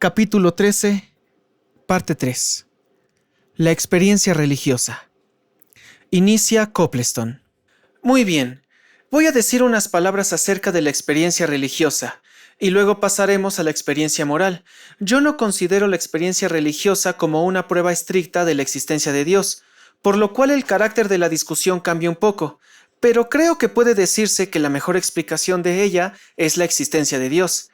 Capítulo 13, parte 3. La experiencia religiosa. Inicia Copleston. Muy bien, voy a decir unas palabras acerca de la experiencia religiosa, y luego pasaremos a la experiencia moral. Yo no considero la experiencia religiosa como una prueba estricta de la existencia de Dios, por lo cual el carácter de la discusión cambia un poco, pero creo que puede decirse que la mejor explicación de ella es la existencia de Dios.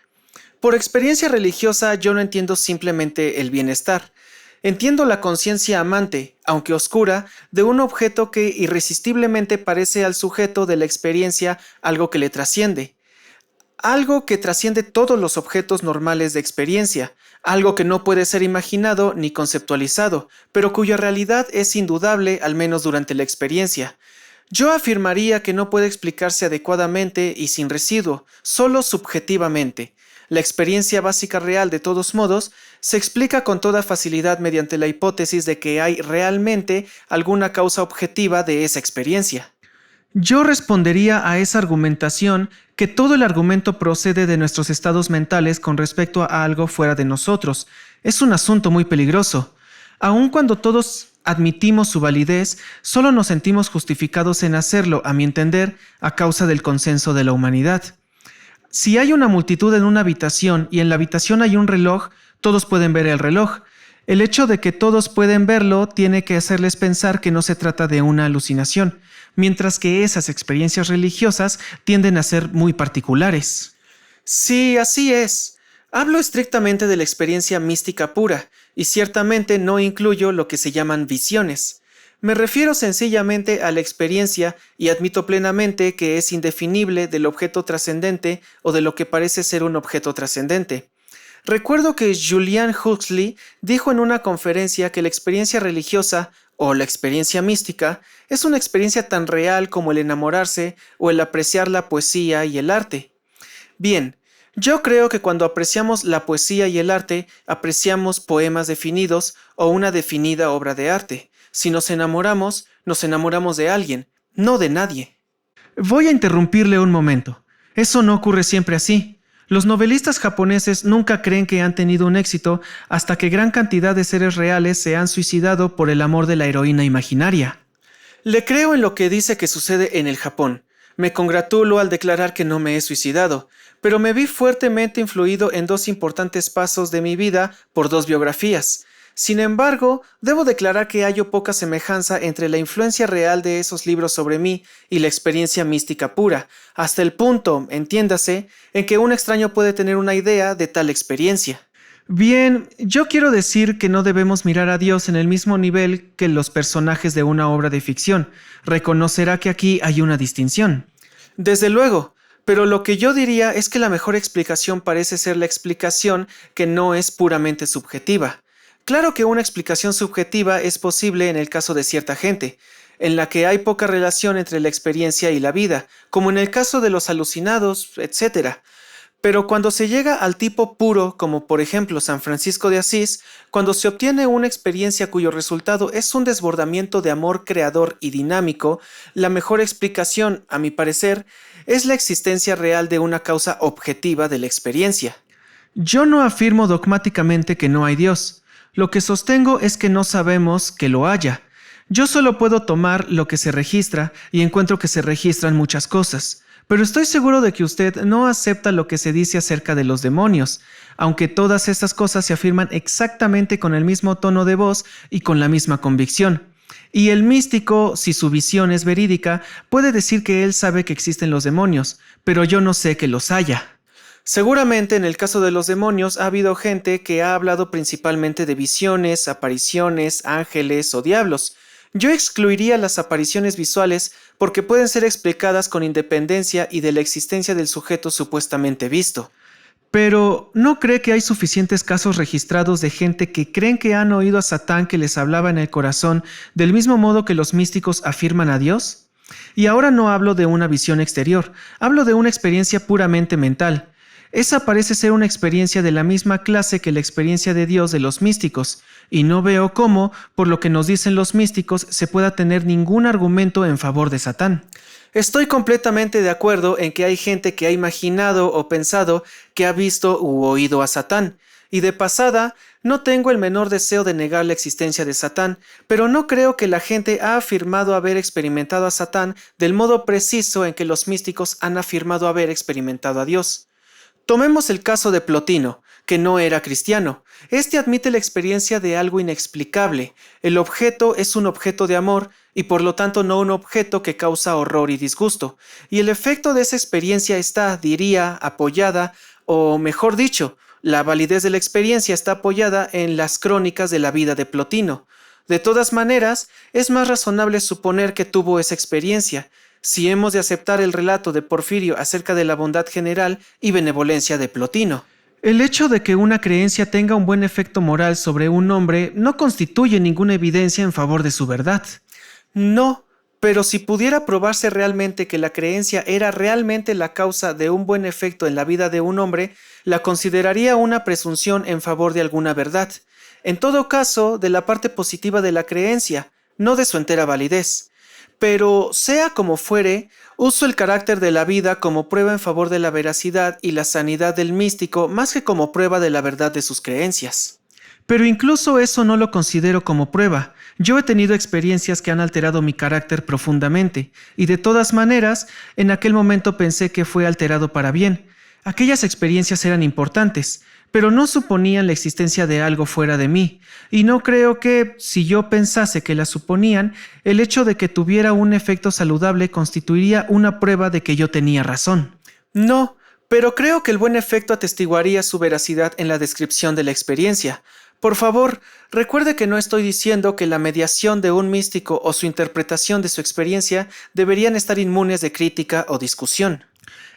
Por experiencia religiosa yo no entiendo simplemente el bienestar. Entiendo la conciencia amante, aunque oscura, de un objeto que irresistiblemente parece al sujeto de la experiencia algo que le trasciende. Algo que trasciende todos los objetos normales de experiencia, algo que no puede ser imaginado ni conceptualizado, pero cuya realidad es indudable al menos durante la experiencia. Yo afirmaría que no puede explicarse adecuadamente y sin residuo, solo subjetivamente. La experiencia básica real, de todos modos, se explica con toda facilidad mediante la hipótesis de que hay realmente alguna causa objetiva de esa experiencia. Yo respondería a esa argumentación que todo el argumento procede de nuestros estados mentales con respecto a algo fuera de nosotros. Es un asunto muy peligroso. Aun cuando todos admitimos su validez, solo nos sentimos justificados en hacerlo, a mi entender, a causa del consenso de la humanidad. Si hay una multitud en una habitación y en la habitación hay un reloj, todos pueden ver el reloj. El hecho de que todos pueden verlo tiene que hacerles pensar que no se trata de una alucinación, mientras que esas experiencias religiosas tienden a ser muy particulares. Sí, así es. Hablo estrictamente de la experiencia mística pura, y ciertamente no incluyo lo que se llaman visiones. Me refiero sencillamente a la experiencia y admito plenamente que es indefinible del objeto trascendente o de lo que parece ser un objeto trascendente. Recuerdo que Julian Huxley dijo en una conferencia que la experiencia religiosa o la experiencia mística es una experiencia tan real como el enamorarse o el apreciar la poesía y el arte. Bien, yo creo que cuando apreciamos la poesía y el arte, apreciamos poemas definidos o una definida obra de arte. Si nos enamoramos de alguien, no de nadie. Voy a interrumpirle un momento. Eso no ocurre siempre así. Los novelistas japoneses nunca creen que han tenido un éxito hasta que gran cantidad de seres reales se han suicidado por el amor de la heroína imaginaria. Le creo en lo que dice que sucede en el Japón. Me congratulo al declarar que no me he suicidado, pero me vi fuertemente influido en dos importantes pasos de mi vida por dos biografías. Sin embargo, debo declarar que hallo poca semejanza entre la influencia real de esos libros sobre mí y la experiencia mística pura, hasta el punto, entiéndase, en que un extraño puede tener una idea de tal experiencia. Bien, yo quiero decir que no debemos mirar a Dios en el mismo nivel que los personajes de una obra de ficción. Reconocerá que aquí hay una distinción. Desde luego, pero lo que yo diría es que la mejor explicación parece ser la explicación que no es puramente subjetiva. Claro que una explicación subjetiva es posible en el caso de cierta gente, en la que hay poca relación entre la experiencia y la vida, como en el caso de los alucinados, etc. Pero cuando se llega al tipo puro, como por ejemplo San Francisco de Asís, cuando se obtiene una experiencia cuyo resultado es un desbordamiento de amor creador y dinámico, la mejor explicación, a mi parecer, es la existencia real de una causa objetiva de la experiencia. Yo no afirmo dogmáticamente que no hay Dios. Lo que sostengo es que no sabemos que lo haya. Yo solo puedo tomar lo que se registra y encuentro que se registran muchas cosas. Pero estoy seguro de que usted no acepta lo que se dice acerca de los demonios, aunque todas estas cosas se afirman exactamente con el mismo tono de voz y con la misma convicción. Y el místico, si su visión es verídica, puede decir que él sabe que existen los demonios, pero yo no sé que los haya. Seguramente en el caso de los demonios ha habido gente que ha hablado principalmente de visiones, apariciones, ángeles o diablos. Yo excluiría las apariciones visuales porque pueden ser explicadas con independencia y de la existencia del sujeto supuestamente visto. Pero, ¿no cree que hay suficientes casos registrados de gente que creen que han oído a Satán que les hablaba en el corazón del mismo modo que los místicos afirman a Dios? Y ahora no hablo de una visión exterior, hablo de una experiencia puramente mental. Esa parece ser una experiencia de la misma clase que la experiencia de Dios de los místicos, y no veo cómo, por lo que nos dicen los místicos, se pueda tener ningún argumento en favor de Satán. Estoy completamente de acuerdo en que hay gente que ha imaginado o pensado que ha visto u oído a Satán, Y de pasada, no tengo el menor deseo de negar la existencia de Satán, pero no creo que la gente ha afirmado haber experimentado a Satán del modo preciso en que los místicos han afirmado haber experimentado a Dios. Tomemos el caso de Plotino, que no era cristiano. Este admite la experiencia de algo inexplicable. El objeto es un objeto de amor y por lo tanto no un objeto que causa horror y disgusto. Y el efecto de esa experiencia está, diría, apoyada, o mejor dicho, la validez de la experiencia está apoyada en las crónicas de la vida de Plotino. De todas maneras, es más razonable suponer que tuvo esa experiencia, si hemos de aceptar el relato de Porfirio acerca de la bondad general y benevolencia de Plotino. El hecho de que una creencia tenga un buen efecto moral sobre un hombre no constituye ninguna evidencia en favor de su verdad. No, pero si pudiera probarse realmente que la creencia era realmente la causa de un buen efecto en la vida de un hombre, la consideraría una presunción en favor de alguna verdad. En todo caso, de la parte positiva de la creencia, no de su entera validez. Pero, sea como fuere, uso el carácter de la vida como prueba en favor de la veracidad y la sanidad del místico más que como prueba de la verdad de sus creencias. Pero incluso eso no lo considero como prueba. Yo he tenido experiencias que han alterado mi carácter profundamente, y de todas maneras, en aquel momento pensé que fue alterado para bien. Aquellas experiencias eran importantes, pero no suponían la existencia de algo fuera de mí, y no creo que, si yo pensase que la suponían, el hecho de que tuviera un efecto saludable constituiría una prueba de que yo tenía razón. No, pero creo que el buen efecto atestiguaría su veracidad en la descripción de la experiencia. Por favor, recuerde que no estoy diciendo que la mediación de un místico o su interpretación de su experiencia deberían estar inmunes de crítica o discusión.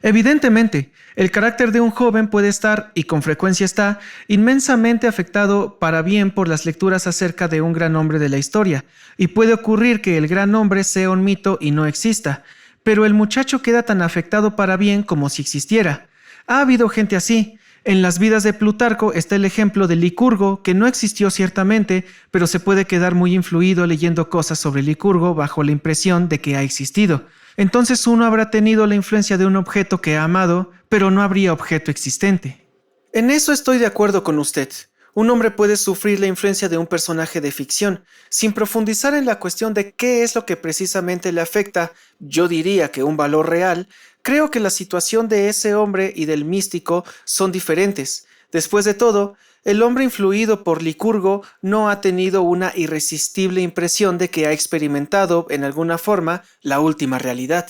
Evidentemente, el carácter de un joven puede estar, y con frecuencia está, inmensamente afectado para bien por las lecturas acerca de un gran hombre de la historia, y puede ocurrir que el gran hombre sea un mito y no exista, pero el muchacho queda tan afectado para bien como si existiera. Ha habido gente así. En las vidas de Plutarco está el ejemplo de Licurgo, que no existió ciertamente, pero se puede quedar muy influido leyendo cosas sobre Licurgo bajo la impresión de que ha existido. Entonces uno habrá tenido la influencia de un objeto que ha amado, pero no habría objeto existente. En eso estoy de acuerdo con usted. Un hombre puede sufrir la influencia de un personaje de ficción, sin profundizar en la cuestión de qué es lo que precisamente le afecta, yo diría que un valor real. Creo que la situación de ese hombre y del místico son diferentes. Después de todo, el hombre influido por Licurgo no ha tenido una irresistible impresión de que ha experimentado, en alguna forma, la última realidad.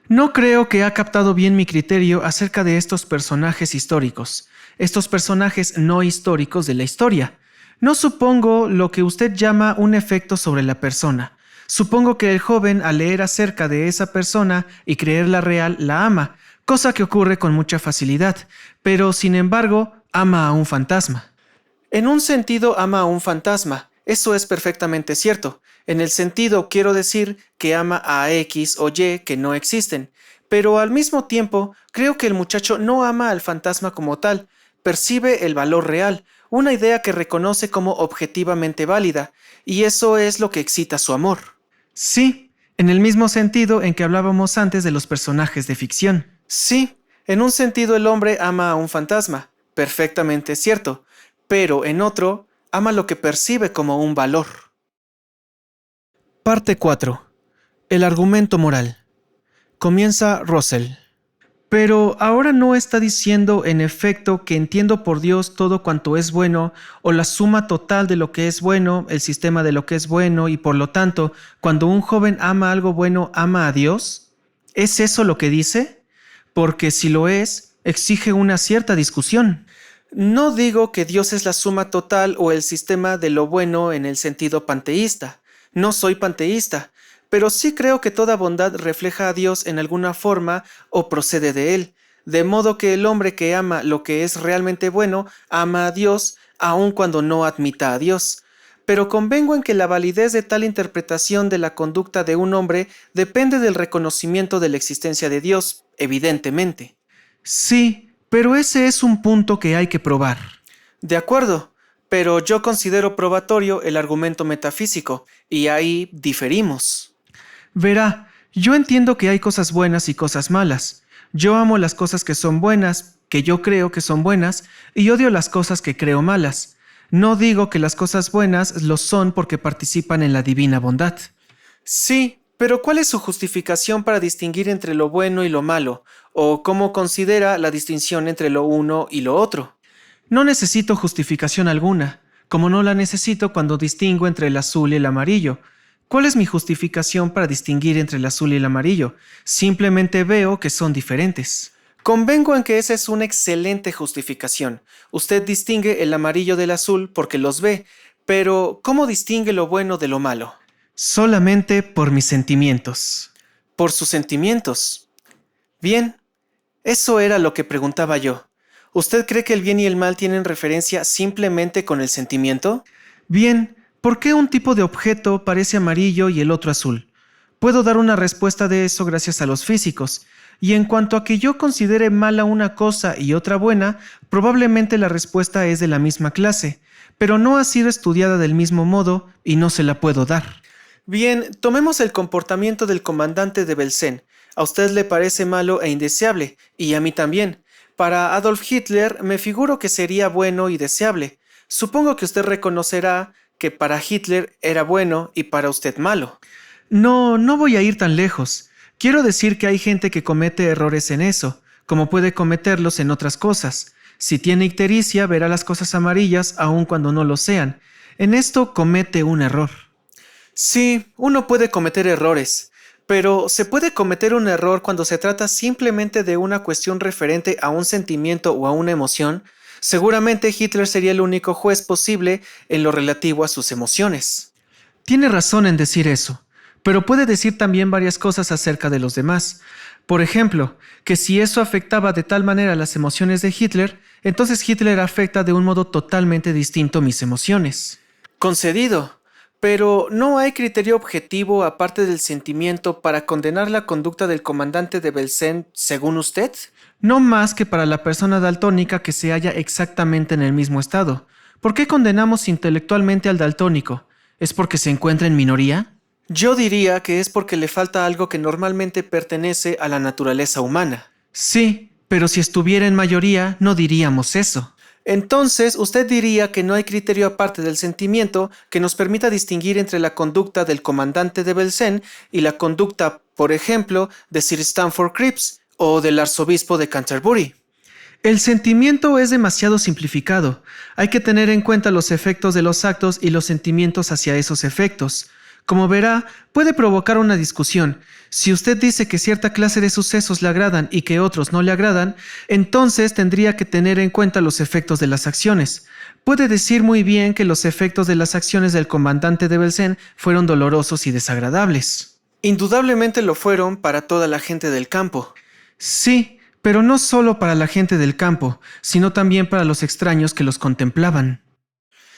No creo que ha captado bien mi criterio acerca de estos personajes históricos, estos personajes no históricos de la historia. No supongo lo que usted llama un efecto sobre la persona. Supongo que el joven, al leer acerca de esa persona y creerla real, la ama, cosa que ocurre con mucha facilidad, pero sin embargo, ama a un fantasma. En un sentido ama a un fantasma, eso es perfectamente cierto. En el sentido quiero decir que ama a X o Y que no existen, pero al mismo tiempo creo que el muchacho no ama al fantasma como tal, percibe el valor real, una idea que reconoce como objetivamente válida, y eso es lo que excita su amor. Sí, en el mismo sentido en que hablábamos antes de los personajes de ficción. Sí, en un sentido el hombre ama a un fantasma, perfectamente cierto, pero en otro ama lo que percibe como un valor. Parte 4. El argumento moral. Comienza Russell. Pero ahora no está diciendo en efecto que entiendo por Dios todo cuanto es bueno, o la suma total de lo que es bueno, el sistema de lo que es bueno, y por lo tanto, cuando un joven ama algo bueno, ama a Dios. ¿Es eso lo que dice? Porque si lo es, exige una cierta discusión. No digo que Dios es la suma total o el sistema de lo bueno en el sentido panteísta. No soy panteísta, pero sí creo que toda bondad refleja a Dios en alguna forma o procede de Él, de modo que el hombre que ama lo que es realmente bueno, ama a Dios, aun cuando no admita a Dios. Pero convengo en que la validez de tal interpretación de la conducta de un hombre depende del reconocimiento de la existencia de Dios, evidentemente. Sí, pero ese es un punto que hay que probar. De acuerdo, pero yo considero probatorio el argumento metafísico, y ahí diferimos. Verá, yo entiendo que hay cosas buenas y cosas malas. Yo amo las cosas que son buenas, que yo creo que son buenas, y odio las cosas que creo malas. No digo que las cosas buenas lo son porque participan en la divina bondad. Sí, pero ¿cuál es su justificación para distinguir entre lo bueno y lo malo? ¿O cómo considera la distinción entre lo uno y lo otro? No necesito justificación alguna, como no la necesito cuando distingo entre el azul y el amarillo. ¿Cuál es mi justificación para distinguir entre el azul y el amarillo? Simplemente veo que son diferentes. Convengo en que esa es una excelente justificación. Usted distingue el amarillo del azul porque los ve, pero ¿cómo distingue lo bueno de lo malo? Solamente por mis sentimientos. ¿Por sus sentimientos? Bien, eso era lo que preguntaba yo. ¿Usted cree que el bien y el mal tienen referencia simplemente con el sentimiento? Bien, ¿por qué un tipo de objeto parece amarillo y el otro azul? Puedo dar una respuesta de eso gracias a los físicos. Y en cuanto a que yo considere mala una cosa y otra buena, probablemente la respuesta es de la misma clase, pero no ha sido estudiada del mismo modo y no se la puedo dar. Bien, tomemos el comportamiento del comandante de Belsen. A usted le parece malo e indeseable, y a mí también. Para Adolf Hitler me figuro que sería bueno y deseable. Supongo que usted reconocerá que para Hitler era bueno y para usted malo. No voy a ir tan lejos. Quiero decir que hay gente que comete errores en eso, como puede cometerlos en otras cosas. Si tiene ictericia, verá las cosas amarillas aun cuando no lo sean. En esto comete un error. Sí, uno puede cometer errores, pero ¿se puede cometer un error cuando se trata simplemente de una cuestión referente a un sentimiento o a una emoción? Seguramente Hitler sería el único juez posible en lo relativo a sus emociones. Tiene razón en decir eso, pero puede decir también varias cosas acerca de los demás. Por ejemplo, que si eso afectaba de tal manera las emociones de Hitler, entonces Hitler afecta de un modo totalmente distinto mis emociones. Concedido. Pero ¿no hay criterio objetivo aparte del sentimiento para condenar la conducta del comandante de Belsen según usted? No más que para la persona daltónica que se halla exactamente en el mismo estado. ¿Por qué condenamos intelectualmente al daltónico? ¿Es porque se encuentra en minoría? Yo diría que es porque le falta algo que normalmente pertenece a la naturaleza humana. Sí, pero si estuviera en mayoría, no diríamos eso. Entonces, usted diría que no hay criterio aparte del sentimiento que nos permita distinguir entre la conducta del comandante de Belsen y la conducta, por ejemplo, de Sir Stamford Cripps o del arzobispo de Canterbury. El sentimiento es demasiado simplificado. Hay que tener en cuenta los efectos de los actos y los sentimientos hacia esos efectos. Como verá, puede provocar una discusión. Si usted dice que cierta clase de sucesos le agradan y que otros no le agradan, entonces tendría que tener en cuenta los efectos de las acciones. Puede decir muy bien que los efectos de las acciones del comandante de Belsen fueron dolorosos y desagradables. Indudablemente lo fueron para toda la gente del campo. Sí, pero no solo para la gente del campo, sino también para los extraños que los contemplaban.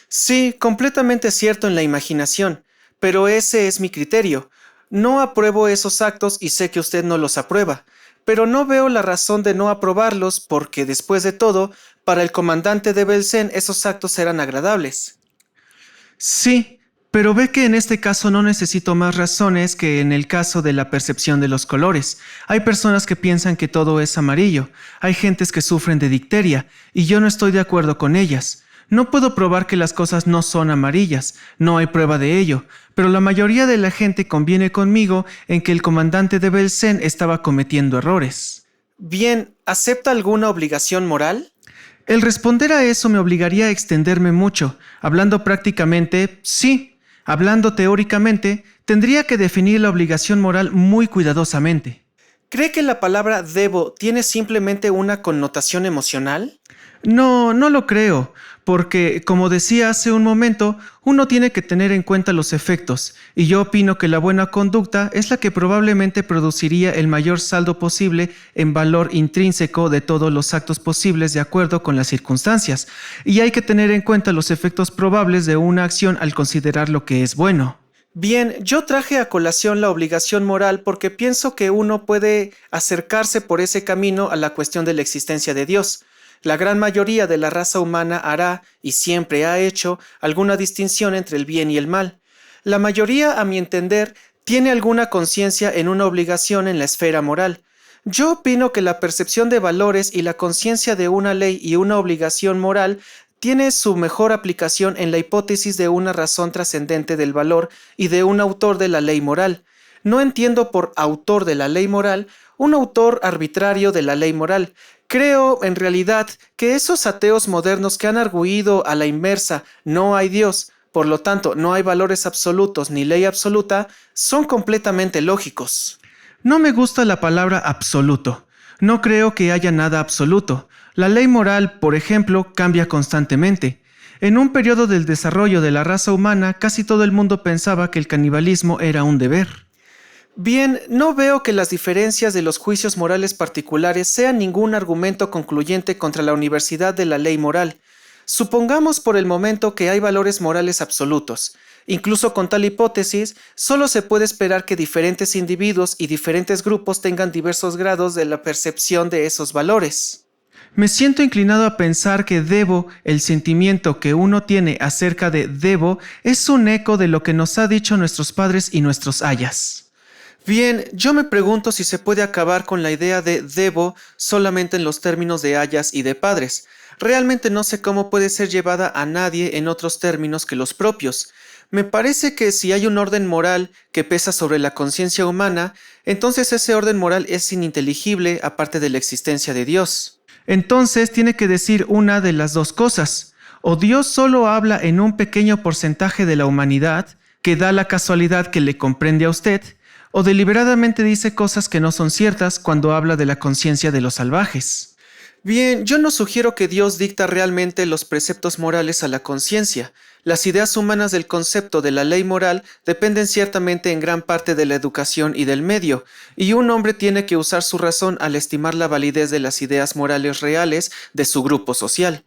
Sí, completamente cierto en la imaginación. Pero ese es mi criterio. No apruebo esos actos y sé que usted no los aprueba, pero no veo la razón de no aprobarlos porque, después de todo, para el comandante de Belsen esos actos eran agradables. Sí, pero ve que en este caso no necesito más razones que en el caso de la percepción de los colores. Hay personas que piensan que todo es amarillo, hay gentes que sufren de dicteria, y yo no estoy de acuerdo con ellas. No puedo probar que las cosas no son amarillas, no hay prueba de ello, pero la mayoría de la gente conviene conmigo en que el comandante de Belsen estaba cometiendo errores. Bien, ¿acepta alguna obligación moral? El responder a eso me obligaría a extenderme mucho. Hablando prácticamente, sí. Hablando teóricamente, tendría que definir la obligación moral muy cuidadosamente. ¿Cree que la palabra debo tiene simplemente una connotación emocional? No lo creo, porque, como decía hace un momento, uno tiene que tener en cuenta los efectos, y yo opino que la buena conducta es la que probablemente produciría el mayor saldo posible en valor intrínseco de todos los actos posibles de acuerdo con las circunstancias, y hay que tener en cuenta los efectos probables de una acción al considerar lo que es bueno. Bien, yo traje a colación la obligación moral porque pienso que uno puede acercarse por ese camino a la cuestión de la existencia de Dios. La gran mayoría de la raza humana hará, y siempre ha hecho, alguna distinción entre el bien y el mal. La mayoría, a mi entender, tiene alguna conciencia en una obligación en la esfera moral. Yo opino que la percepción de valores y la conciencia de una ley y una obligación moral tiene su mejor aplicación en la hipótesis de una razón trascendente del valor y de un autor de la ley moral. No entiendo por autor de la ley moral un autor arbitrario de la ley moral. Creo, en realidad, que esos ateos modernos que han arguido a la inversa no hay Dios, por lo tanto no hay valores absolutos ni ley absoluta, son completamente lógicos. No me gusta la palabra absoluto. No creo que haya nada absoluto. La ley moral, por ejemplo, cambia constantemente. En un periodo del desarrollo de la raza humana, casi todo el mundo pensaba que el canibalismo era un deber. Bien, no veo que las diferencias de los juicios morales particulares sean ningún argumento concluyente contra la universalidad de la ley moral. Supongamos por el momento que hay valores morales absolutos. Incluso con tal hipótesis, solo se puede esperar que diferentes individuos y diferentes grupos tengan diversos grados de la percepción de esos valores. Me siento inclinado a pensar que debo, el sentimiento que uno tiene acerca de debo, es un eco de lo que nos ha dicho nuestros padres y nuestros ayas. Bien, yo me pregunto si se puede acabar con la idea de debo solamente en los términos de ayas y de padres. Realmente no sé cómo puede ser llevada a nadie en otros términos que los propios. Me parece que si hay un orden moral que pesa sobre la conciencia humana, entonces ese orden moral es ininteligible aparte de la existencia de Dios. Entonces tiene que decir una de las dos cosas. O Dios solo habla en un pequeño porcentaje de la humanidad, que da la casualidad que le comprende a usted, o deliberadamente dice cosas que no son ciertas cuando habla de la conciencia de los salvajes. Bien, yo no sugiero que Dios dicta realmente los preceptos morales a la conciencia. Las ideas humanas del concepto de la ley moral dependen ciertamente en gran parte de la educación y del medio, y un hombre tiene que usar su razón al estimar la validez de las ideas morales reales de su grupo social.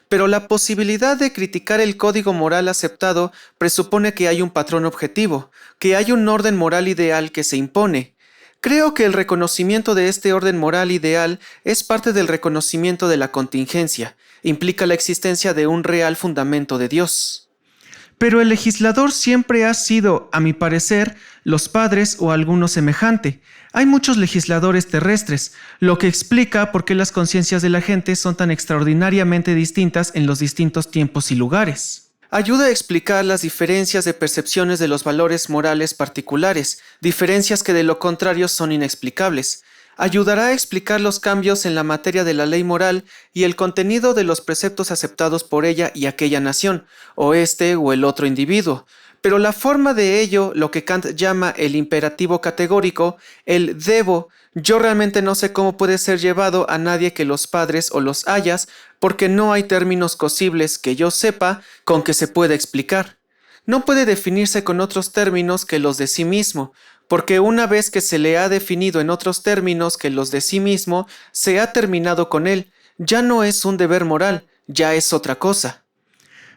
Pero la posibilidad de criticar el código moral aceptado presupone que hay un patrón objetivo, que hay un orden moral ideal que se impone. Creo que el reconocimiento de este orden moral ideal es parte del reconocimiento de la contingencia, implica la existencia de un real fundamento de Dios. Pero el legislador siempre ha sido, a mi parecer, los padres o alguno semejante. Hay muchos legisladores terrestres, lo que explica por qué las conciencias de la gente son tan extraordinariamente distintas en los distintos tiempos y lugares. Ayuda a explicar las diferencias de percepciones de los valores morales particulares, diferencias que de lo contrario son inexplicables. Ayudará a explicar los cambios en la materia de la ley moral y el contenido de los preceptos aceptados por ella y aquella nación, o este o el otro individuo. Pero la forma de ello, lo que Kant llama el imperativo categórico, el debo, yo realmente no sé cómo puede ser llevado a nadie que los padres o los ayas, porque no hay términos cosibles que yo sepa con que se pueda explicar. No puede definirse con otros términos que los de sí mismo, porque una vez que se le ha definido en otros términos que los de sí mismo, se ha terminado con él, ya no es un deber moral, ya es otra cosa.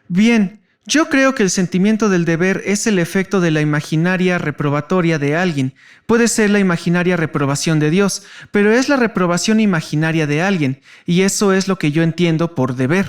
Bien, yo creo que el sentimiento del deber es el efecto de la imaginaria reprobatoria de alguien. Puede ser la imaginaria reprobación de Dios, pero es la reprobación imaginaria de alguien, y eso es lo que yo entiendo por deber.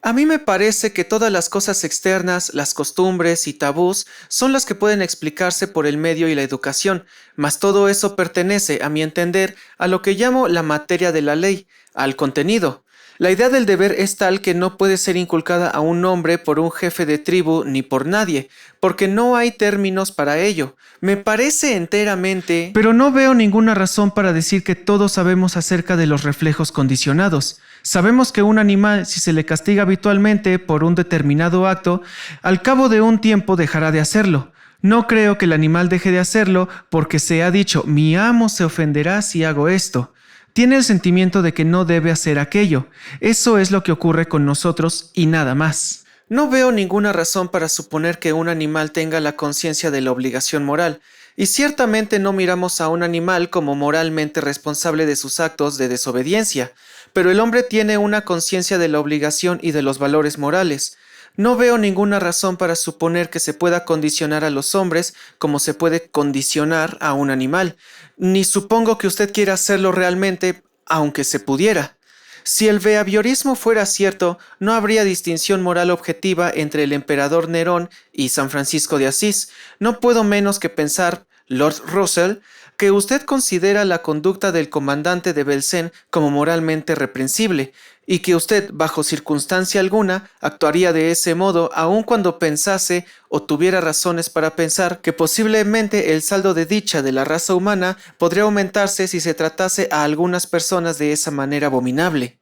A mí me parece que todas las cosas externas, las costumbres y tabús son las que pueden explicarse por el medio y la educación, mas todo eso pertenece, a mi entender, a lo que llamo la materia de la ley, al contenido. La idea del deber es tal que no puede ser inculcada a un hombre por un jefe de tribu ni por nadie, porque no hay términos para ello. Me parece enteramente... Pero no veo ninguna razón para decir que todos sabemos acerca de los reflejos condicionados. Sabemos que un animal, si se le castiga habitualmente por un determinado acto, al cabo de un tiempo dejará de hacerlo. No creo que el animal deje de hacerlo porque se ha dicho, mi amo se ofenderá si hago esto. Tiene el sentimiento de que no debe hacer aquello. Eso es lo que ocurre con nosotros y nada más. No veo ninguna razón para suponer que un animal tenga la conciencia de la obligación moral, y ciertamente no miramos a un animal como moralmente responsable de sus actos de desobediencia, pero el hombre tiene una conciencia de la obligación y de los valores morales. No veo ninguna razón para suponer que se pueda condicionar a los hombres como se puede condicionar a un animal, ni supongo que usted quiera hacerlo realmente, aunque se pudiera. Si el behaviorismo fuera cierto, no habría distinción moral objetiva entre el emperador Nerón y San Francisco de Asís. No puedo menos que pensar, Lord Russell, que usted considera la conducta del comandante de Belcén como moralmente reprensible, y que usted, bajo circunstancia alguna, actuaría de ese modo aun cuando pensase o tuviera razones para pensar que posiblemente el saldo de dicha de la raza humana podría aumentarse si se tratase a algunas personas de esa manera abominable.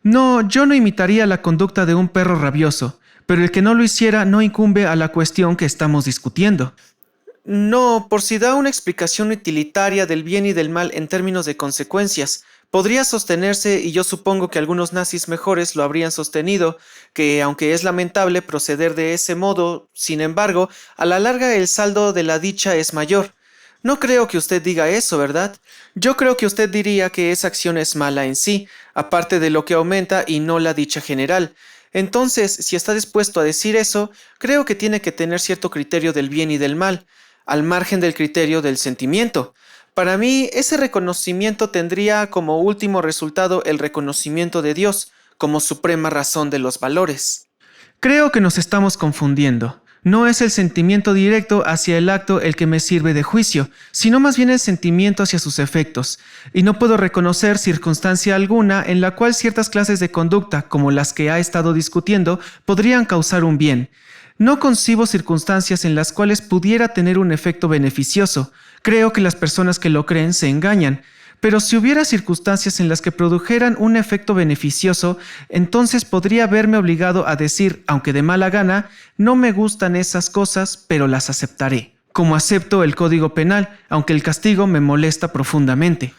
No, yo no imitaría la conducta de un perro rabioso, pero el que no lo hiciera no incumbe a la cuestión que estamos discutiendo. No, por si da una explicación utilitaria del bien y del mal en términos de consecuencias, podría sostenerse, y yo supongo que algunos nazis mejores lo habrían sostenido, que aunque es lamentable proceder de ese modo, sin embargo, a la larga el saldo de la dicha es mayor. No creo que usted diga eso, ¿verdad? Yo creo que usted diría que esa acción es mala en sí, aparte de lo que aumenta y no la dicha general. Entonces, si está dispuesto a decir eso, creo que tiene que tener cierto criterio del bien y del mal, al margen del criterio del sentimiento. Para mí, ese reconocimiento tendría como último resultado el reconocimiento de Dios, como suprema razón de los valores. Creo que nos estamos confundiendo. No es el sentimiento directo hacia el acto el que me sirve de juicio, sino más bien el sentimiento hacia sus efectos, y no puedo reconocer circunstancia alguna en la cual ciertas clases de conducta, como las que ha estado discutiendo, podrían causar un bien. No concibo circunstancias en las cuales pudiera tener un efecto beneficioso. Creo que las personas que lo creen se engañan. Pero si hubiera circunstancias en las que produjeran un efecto beneficioso, entonces podría verme obligado a decir, aunque de mala gana, no me gustan esas cosas, pero las aceptaré. Como acepto el Código Penal, aunque el castigo me molesta profundamente.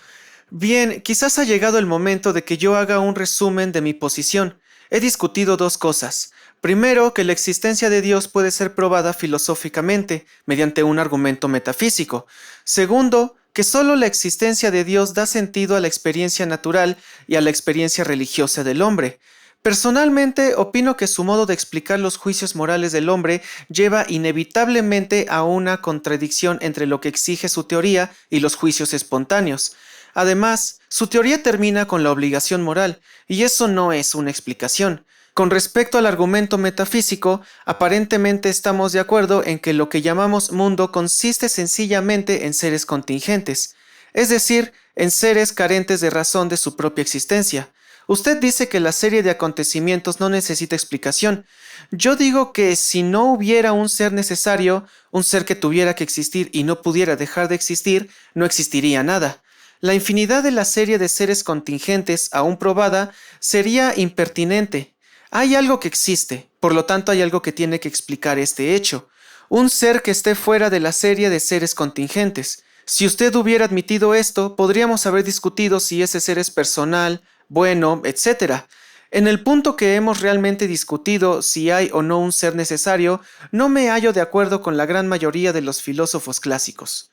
Bien, quizás ha llegado el momento de que yo haga un resumen de mi posición. He discutido dos cosas. Primero, que la existencia de Dios puede ser probada filosóficamente, mediante un argumento metafísico. Segundo, que solo la existencia de Dios da sentido a la experiencia natural y a la experiencia religiosa del hombre. Personalmente, opino que su modo de explicar los juicios morales del hombre lleva inevitablemente a una contradicción entre lo que exige su teoría y los juicios espontáneos. Además, su teoría termina con la obligación moral, y eso no es una explicación. Con respecto al argumento metafísico, aparentemente estamos de acuerdo en que lo que llamamos mundo consiste sencillamente en seres contingentes, es decir, en seres carentes de razón de su propia existencia. Usted dice que la serie de acontecimientos no necesita explicación. Yo digo que si no hubiera un ser necesario, un ser que tuviera que existir y no pudiera dejar de existir, no existiría nada. La infinidad de la serie de seres contingentes, aún probada, sería impertinente. Hay algo que existe, por lo tanto hay algo que tiene que explicar este hecho. Un ser que esté fuera de la serie de seres contingentes. Si usted hubiera admitido esto, podríamos haber discutido si ese ser es personal, bueno, etc. En el punto que hemos realmente discutido si hay o no un ser necesario, no me hallo de acuerdo con la gran mayoría de los filósofos clásicos.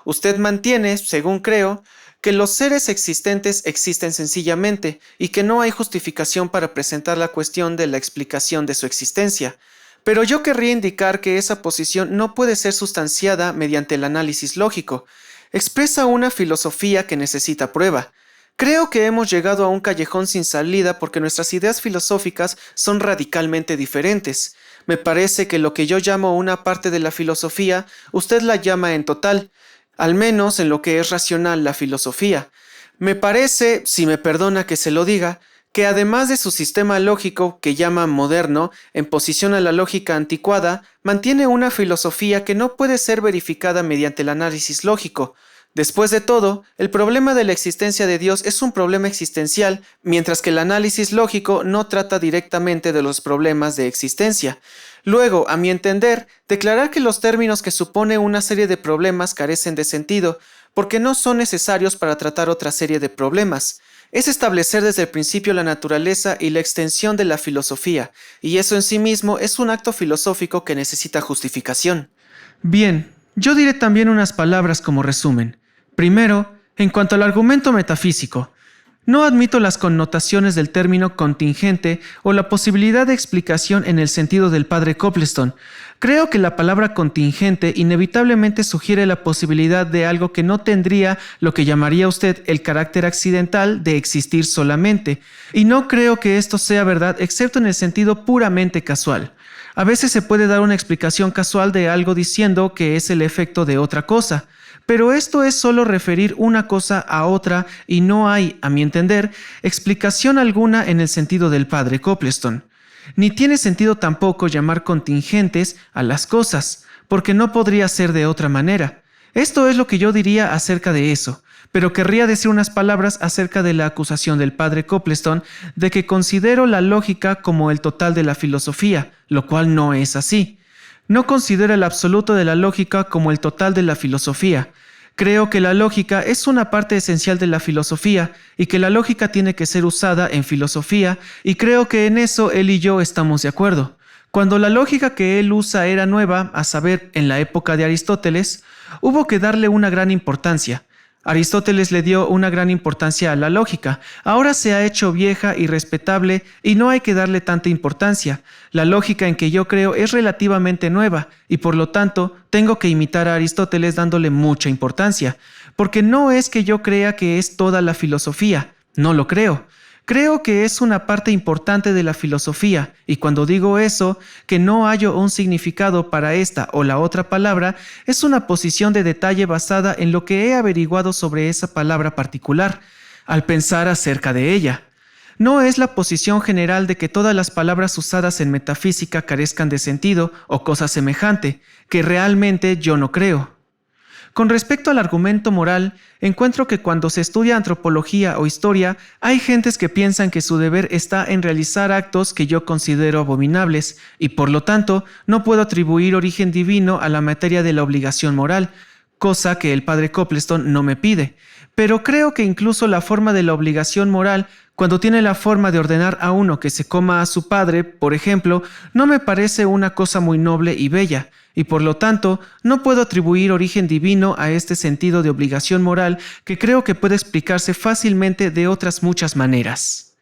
Usted mantiene, según creo, que los seres existentes existen sencillamente y que no hay justificación para presentar la cuestión de la explicación de su existencia. Pero yo querría indicar que esa posición no puede ser sustanciada mediante el análisis lógico. Expresa una filosofía que necesita prueba. Creo que hemos llegado a un callejón sin salida porque nuestras ideas filosóficas son radicalmente diferentes. Me parece que lo que yo llamo una parte de la filosofía, usted la llama en total, al menos en lo que es racional la filosofía. Me parece, si me perdona que se lo diga, que además de su sistema lógico, que llama moderno, en posición a la lógica anticuada, mantiene una filosofía que no puede ser verificada mediante el análisis lógico. Después de todo, el problema de la existencia de Dios es un problema existencial, mientras que el análisis lógico no trata directamente de los problemas de existencia. Luego, a mi entender, declarar que los términos que supone una serie de problemas carecen de sentido, porque no son necesarios para tratar otra serie de problemas. Es establecer desde el principio la naturaleza y la extensión de la filosofía, y eso en sí mismo es un acto filosófico que necesita justificación. Bien, yo diré también unas palabras como resumen. Primero, en cuanto al argumento metafísico, no admito las connotaciones del término contingente o la posibilidad de explicación en el sentido del padre Copleston. Creo que la palabra contingente inevitablemente sugiere la posibilidad de algo que no tendría lo que llamaría usted el carácter accidental de existir solamente, y no creo que esto sea verdad excepto en el sentido puramente casual. A veces se puede dar una explicación casual de algo diciendo que es el efecto de otra cosa, Pero esto es solo referir una cosa a otra y no hay, a mi entender, explicación alguna en el sentido del padre Copleston. Ni tiene sentido tampoco llamar contingentes a las cosas, porque no podría ser de otra manera. Esto es lo que yo diría acerca de eso, pero querría decir unas palabras acerca de la acusación del padre Copleston de que considero la lógica como el total de la filosofía, lo cual no es así. No considero el absoluto de la lógica como el total de la filosofía. Creo que la lógica es una parte esencial de la filosofía y que la lógica tiene que ser usada en filosofía, y creo que en eso él y yo estamos de acuerdo. Cuando la lógica que él usa era nueva, a saber, en la época de Aristóteles, hubo que darle una gran importancia. Aristóteles le dio una gran importancia a la lógica. Ahora se ha hecho vieja y respetable y no hay que darle tanta importancia. La lógica en que yo creo es relativamente nueva y por lo tanto tengo que imitar a Aristóteles dándole mucha importancia. Porque no es que yo crea que es toda la filosofía, no lo creo. Creo que es una parte importante de la filosofía, y cuando digo eso, que no hallo un significado para esta o la otra palabra, es una posición de detalle basada en lo que he averiguado sobre esa palabra particular, al pensar acerca de ella. No es la posición general de que todas las palabras usadas en metafísica carezcan de sentido o cosa semejante, que realmente yo no creo. Con respecto al argumento moral, encuentro que cuando se estudia antropología o historia, hay gentes que piensan que su deber está en realizar actos que yo considero abominables, y por lo tanto no puedo atribuir origen divino a la materia de la obligación moral, cosa que el padre Copleston no me pide. Pero creo que incluso la forma de la obligación moral, cuando tiene la forma de ordenar a uno que se coma a su padre, por ejemplo, no me parece una cosa muy noble y bella, y por lo tanto no puedo atribuir origen divino a este sentido de obligación moral que creo que puede explicarse fácilmente de otras muchas maneras.